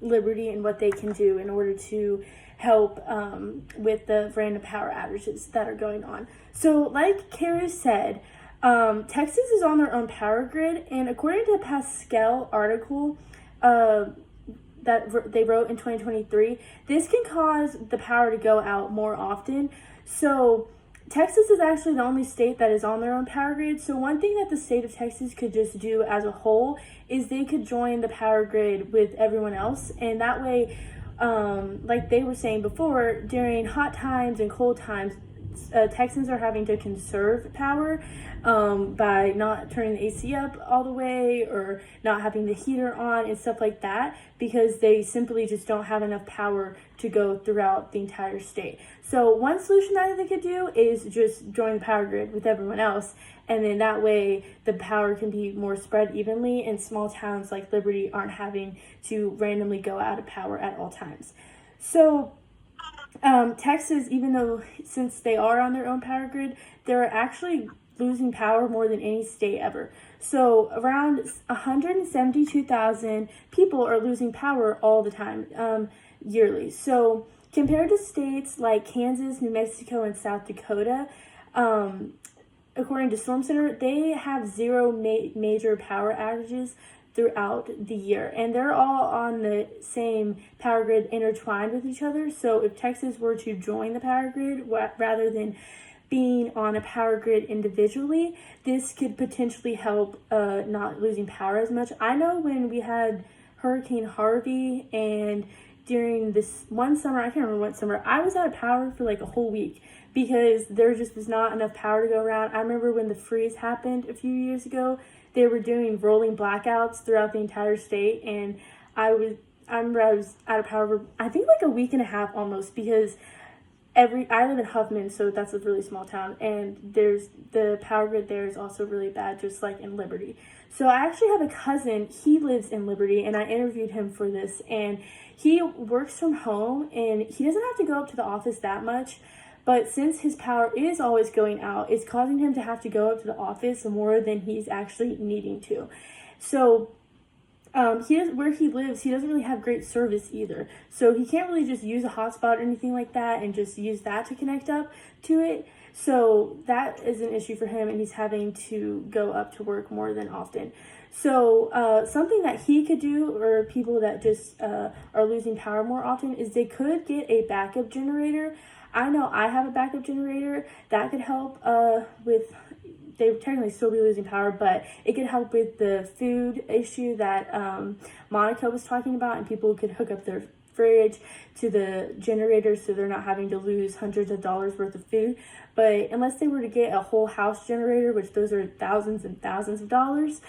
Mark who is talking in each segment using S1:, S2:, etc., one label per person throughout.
S1: Liberty and what they can do in order to help with the random power outages that are going on. So like Kara said, Texas is on their own power grid, and according to a Pascal article that they wrote in 2023, this can cause the power to go out more often. So Texas is actually the only state that is on their own power grid. So one thing that the state of Texas could just do as a whole is they could join the power grid with everyone else. And that way, like they were saying before, during hot times and cold times, Texans are having to conserve power by not turning the AC up all the way or not having the heater on and stuff like that, because they simply just don't have enough power to go throughout the entire state. So one solution that they could do is just join the power grid with everyone else, and then that way the power can be more spread evenly, and small towns like Liberty aren't having to randomly go out of power at all times. So Texas, even though since they are on their own power grid, they're actually losing power more than any state ever. So around 172,000 people are losing power all the time, yearly. So compared to states like Kansas, New Mexico, and South Dakota, according to Storm Center, they have zero major power outages throughout the year, and they're all on the same power grid intertwined with each other. So if Texas were to join the power grid rather than being on a power grid individually, this could potentially help not losing power as much. I know when we had Hurricane Harvey, and during this one summer, I can't remember what summer, I was out of power for like a whole week because there just was not enough power to go around. I remember when the freeze happened a few years ago, they were doing rolling blackouts throughout the entire state, and I remember I was out of power for, I think, like a week and a half almost, because I live in Huffman, so that's a really small town, and the power grid there is also really bad, just like in Liberty. So I actually have a cousin, he lives in Liberty, and I interviewed him for this, and he works from home, and he doesn't have to go up to the office that much. But since his power is always going out, it's causing him to have to go up to the office more than he's actually needing to. So where he lives, he doesn't really have great service either. So he can't really just use a hotspot or anything like that and just use that to connect up to it. So that is an issue for him, and he's having to go up to work more than often. So something that he could do, or people that just are losing power more often, is they could get a backup generator. I know I have a backup generator that could help with, they would technically still be losing power, but it could help with the food issue that Monica was talking about, and people could hook up their fridge to the generator so they're not having to lose hundreds of dollars worth of food. But unless they were to get a whole house generator, which those are thousands and thousands of dollars,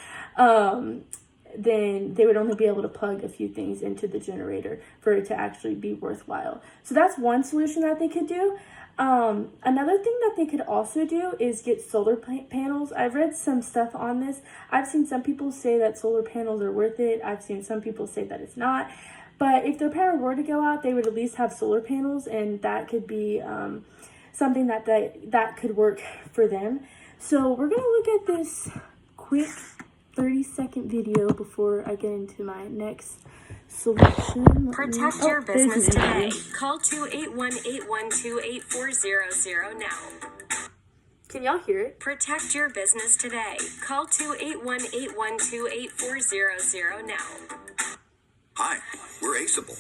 S1: then they would only be able to plug a few things into the generator for it to actually be worthwhile. So that's one solution that they could do. Another thing that they could also do is get solar panels. I've read some stuff on this. I've seen some people say that solar panels are worth it. I've seen some people say that it's not. But if their power were to go out, they would at least have solar panels, and that could be something that could work for them. So we're going to look at this quick 30-second video before I get into my next solution.
S2: Protect your business today. Call 281-812-8400 now.
S1: Can y'all hear it?
S2: Protect your business today. Call 281-812-8400 now.
S3: Hi, we're Aceable,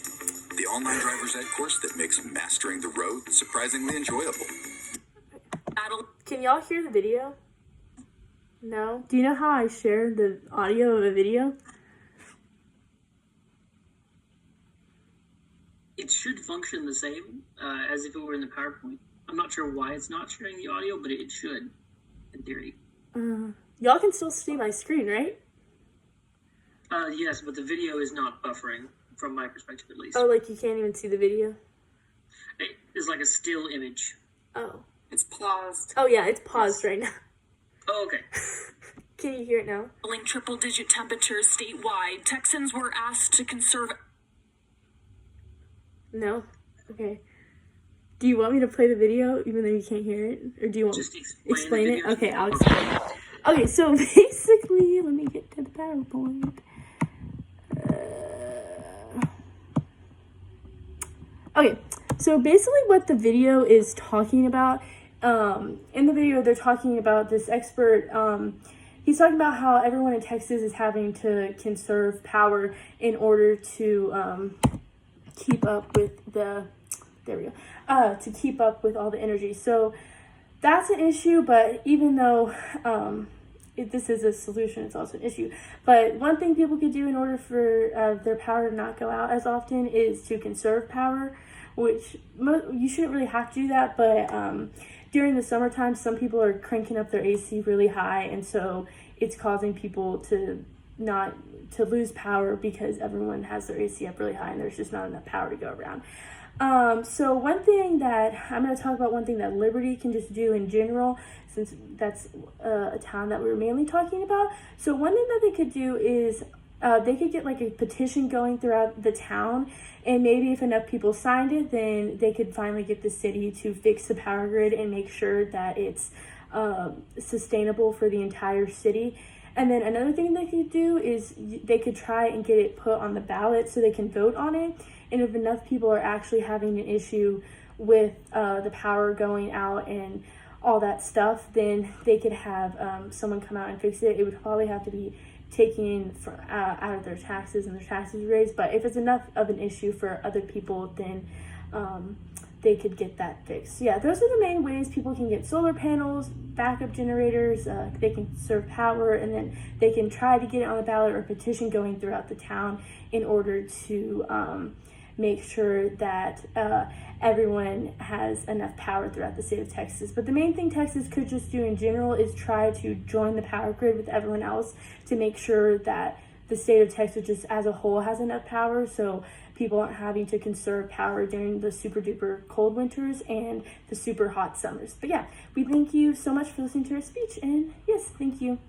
S3: the online driver's ed course that makes mastering the road surprisingly enjoyable.
S1: Can y'all hear the video? No? Do you know how I share the audio of a video?
S4: It should function the same as if it were in the PowerPoint. I'm not sure why it's not sharing the audio, but it should, in theory.
S1: Y'all can still see my screen, right?
S4: Yes, but the video is not buffering, from my perspective at least.
S1: Oh, like you can't even see the video?
S4: It is like a still image.
S1: Oh.
S2: It's paused.
S1: Oh yeah, it's paused right now.
S4: Oh, okay.
S1: Can you hear it now?
S2: Triple-digit temperatures statewide. Texans were asked to conserve...
S1: No? Okay. Do you want me to play the video even though you can't hear it? Or do you want
S4: Just
S1: explain it? Okay, I'll explain it. Okay, so basically, let me get to the PowerPoint. Okay, so basically what the video is talking about, in the video they're talking about this expert, he's talking about how everyone in Texas is having to conserve power in order to keep up with the, to keep up with all the energy. So that's an issue, but even though this is a solution, it's also an issue. But one thing people could do in order for their power to not go out as often is to conserve power, which you shouldn't really have to do that, but during the summertime, some people are cranking up their AC really high, and so it's causing people to lose power because everyone has their AC up really high and there's just not enough power to go around. So one thing that I'm going to talk about, one thing that Liberty can just do in general, since that's a town that we were mainly talking about. So one thing that they could do is they could get like a petition going throughout the town, and maybe if enough people signed it, then they could finally get the city to fix the power grid and make sure that it's sustainable for the entire city. And then another thing they could do is they could try and get it put on the ballot so they can vote on it. And if enough people are actually having an issue with the power going out and all that stuff, then they could have someone come out and fix it. It would probably have to be taken out of their taxes and their taxes raised. But if it's enough of an issue for other people, then they could get that fixed. Yeah, those are the main ways people can get solar panels, backup generators, they can conserve power, and then they can try to get it on the ballot or a petition going throughout the town in order to make sure that everyone has enough power throughout the state of Texas. But the main thing Texas could just do in general is try to join the power grid with everyone else to make sure that the state of Texas just as a whole has enough power, so people aren't having to conserve power during the super duper cold winters and the super hot summers. But yeah, we thank you so much for listening to our speech, and yes, thank you.